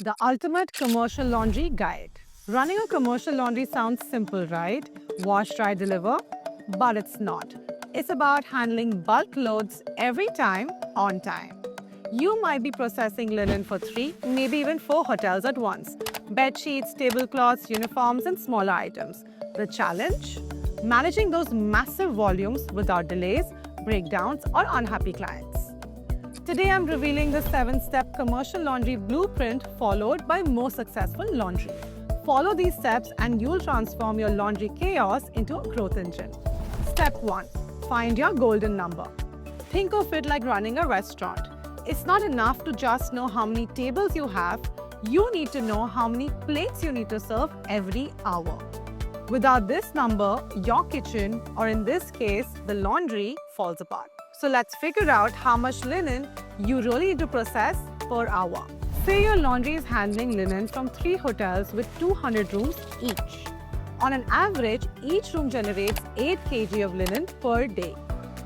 The ultimate commercial laundry guide. Running a commercial laundry sounds simple, right? Wash, dry, deliver. But it's not. It's about handling bulk loads every time on time. You might be processing linen for 3, maybe even 4 hotels at once. Bed sheets, tablecloths, uniforms, and smaller items. The challenge? Managing those massive volumes without delays, breakdowns, or unhappy clients. Today I'm revealing the 7-step commercial laundry blueprint followed by more successful laundry. Follow these steps and you'll transform your laundry chaos into a growth engine. Step 1. Find your golden number. Think of it like running a restaurant. It's not enough to just know how many tables you have, you need to know how many plates you need to serve every hour. Without this number, your kitchen, or in this case, the laundry, falls apart. So let's figure out how much linen you really need to process per hour. Say your laundry is handling linen from 3 hotels with 200 rooms each. On an average, each room generates 8 kg of linen per day.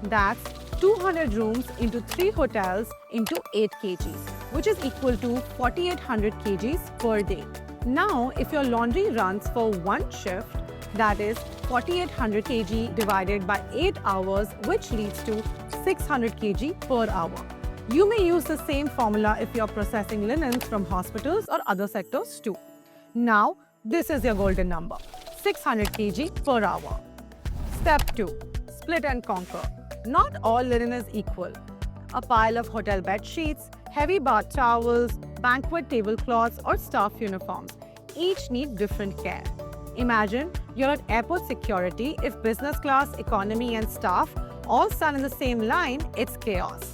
That's 200 rooms into 3 hotels into 8 kgs, which is equal to 4800 kgs per day. Now, if your laundry runs for one shift, that is 4800 kg divided by 8 hours, which leads to 600 kg per hour. You may use the same formula if you're processing linens from hospitals or other sectors too. Now, this is your golden number, 600 kg per hour. Step 2. Split and conquer. Not all linen is equal. A pile of hotel bed sheets, heavy bath towels, banquet tablecloths, or staff uniforms each need different care. Imagine you're at airport security. If business class, economy, and staff all stand in the same line, it's chaos.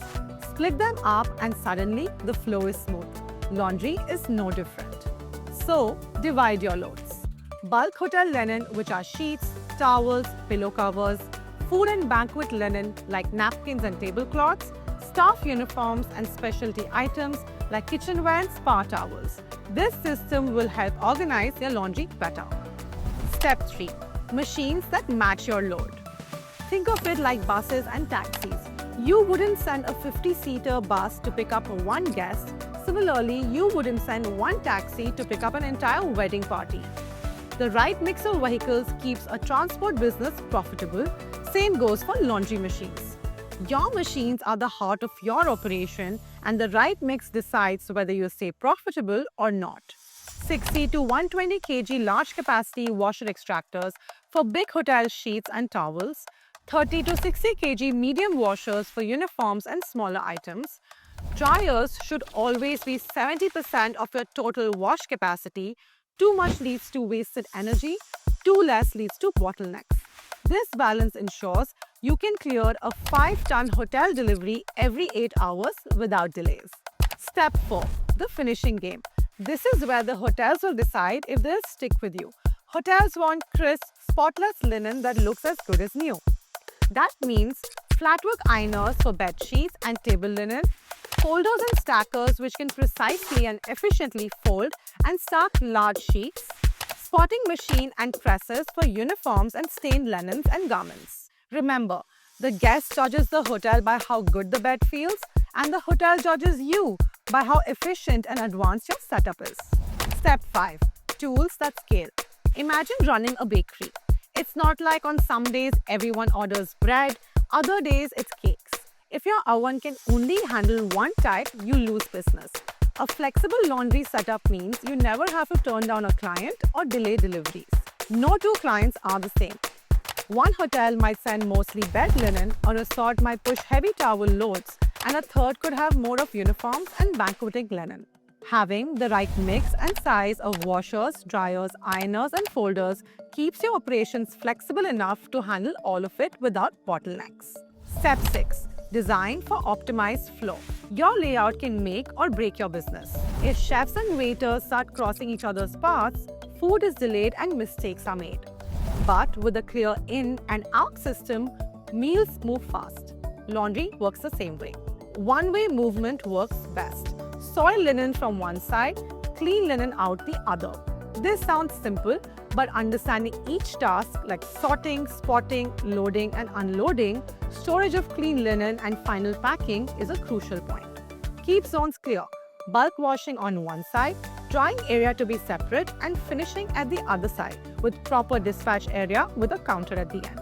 Split them up and suddenly the flow is smooth. Laundry is no different. So, divide your loads. Bulk hotel linen, which are sheets, towels, pillow covers, food and banquet linen like napkins and tablecloths, staff uniforms and specialty items like kitchenware and spa towels. This system will help organize your laundry better. Step 3. Machines that match your load. Think of it like buses and taxis. You wouldn't send a 50-seater bus to pick up one guest. Similarly, you wouldn't send one taxi to pick up an entire wedding party. The right mix of vehicles keeps a transport business profitable. Same goes for laundry machines. Your machines are the heart of your operation, and the right mix decides whether you stay profitable or not. 60 to 120 kg large capacity washer extractors for big hotel sheets and towels, 30 to 60 kg medium washers for uniforms and smaller items. Dryers should always be 70% of your total wash capacity. Too much leads to wasted energy, too less leads to bottlenecks. This balance ensures you can clear a 5-ton hotel delivery every 8 hours without delays. Step 4. The finishing game. This is where the hotels will decide if they'll stick with you. Hotels want crisp, spotless linen that looks as good as new. That means flatwork ironers for bed sheets and table linen, folders and stackers which can precisely and efficiently fold and stack large sheets, spotting machine and presses for uniforms and stained linens and garments. Remember, the guest judges the hotel by how good the bed feels, and the hotel judges you by how efficient and advanced your setup is. Step 5. Tools that scale. Imagine running a bakery. It's not like on some days everyone orders bread, other days it's cakes. If your oven can only handle one type, you lose business. A flexible laundry setup means you never have to turn down a client or delay deliveries. No two clients are the same. One hotel might send mostly bed linen, or a sort might push heavy towel loads, and a third could have more of uniforms and banqueting linen. Having the right mix and size of washers, dryers, ironers, and folders keeps your operations flexible enough to handle all of it without bottlenecks. Step 6. Design for optimized flow. Your layout can make or break your business. If chefs and waiters start crossing each other's paths, food is delayed and mistakes are made. But with a clear in and out system, meals move fast. Laundry works the same way. One-way movement works best. Soil linen from one side, clean linen out the other. This sounds simple, but understanding each task like sorting, spotting, loading and unloading, storage of clean linen and final packing is a crucial point. Keep zones clear. Bulk washing on one side, drying area to be separate and finishing at the other side with proper dispatch area with a counter at the end.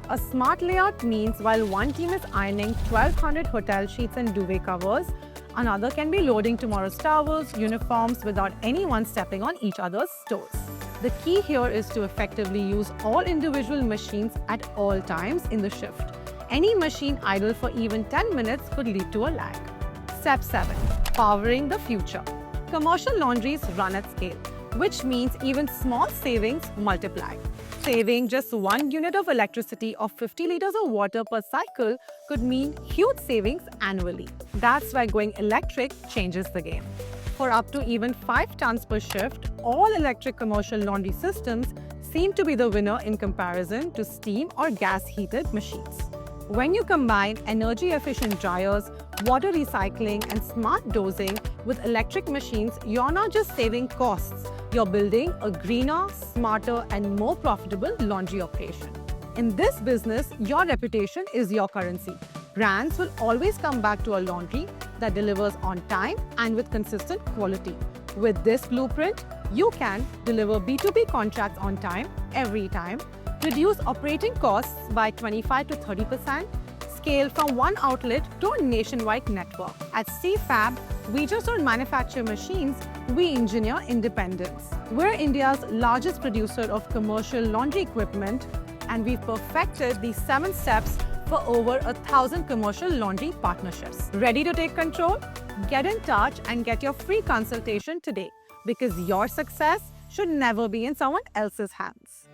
A smart layout means while one team is ironing 1200 hotel sheets and duvet covers, another can be loading tomorrow's towels, uniforms without anyone stepping on each other's toes. The key here is to effectively use all individual machines at all times in the shift. Any machine idle for even 10 minutes could lead to a lag. Step 7. Powering the future. Commercial laundries run at scale, which means even small savings multiply. Saving just 1 unit of electricity or 50 liters of water per cycle could mean huge savings annually. That's why going electric changes the game. For up to even 5 tons per shift, all electric commercial laundry systems seem to be the winner in comparison to steam or gas-heated machines. When you combine energy-efficient dryers, water recycling, and smart dosing with electric machines, you're not just saving costs, you're building a greener, smarter, and more profitable laundry operation. In this business, your reputation is your currency. Brands will always come back to a laundry that delivers on time and with consistent quality. With this blueprint, you can deliver B2B contracts on time, every time, reduce operating costs by 25 to 30%, scale from one outlet to a nationwide network. At CFAB, we just don't manufacture machines, we engineer independence. We're India's largest producer of commercial laundry equipment, and we've perfected these 7 steps for over 1,000 commercial laundry partnerships. Ready to take control? Get in touch and get your free consultation today, because your success should never be in someone else's hands.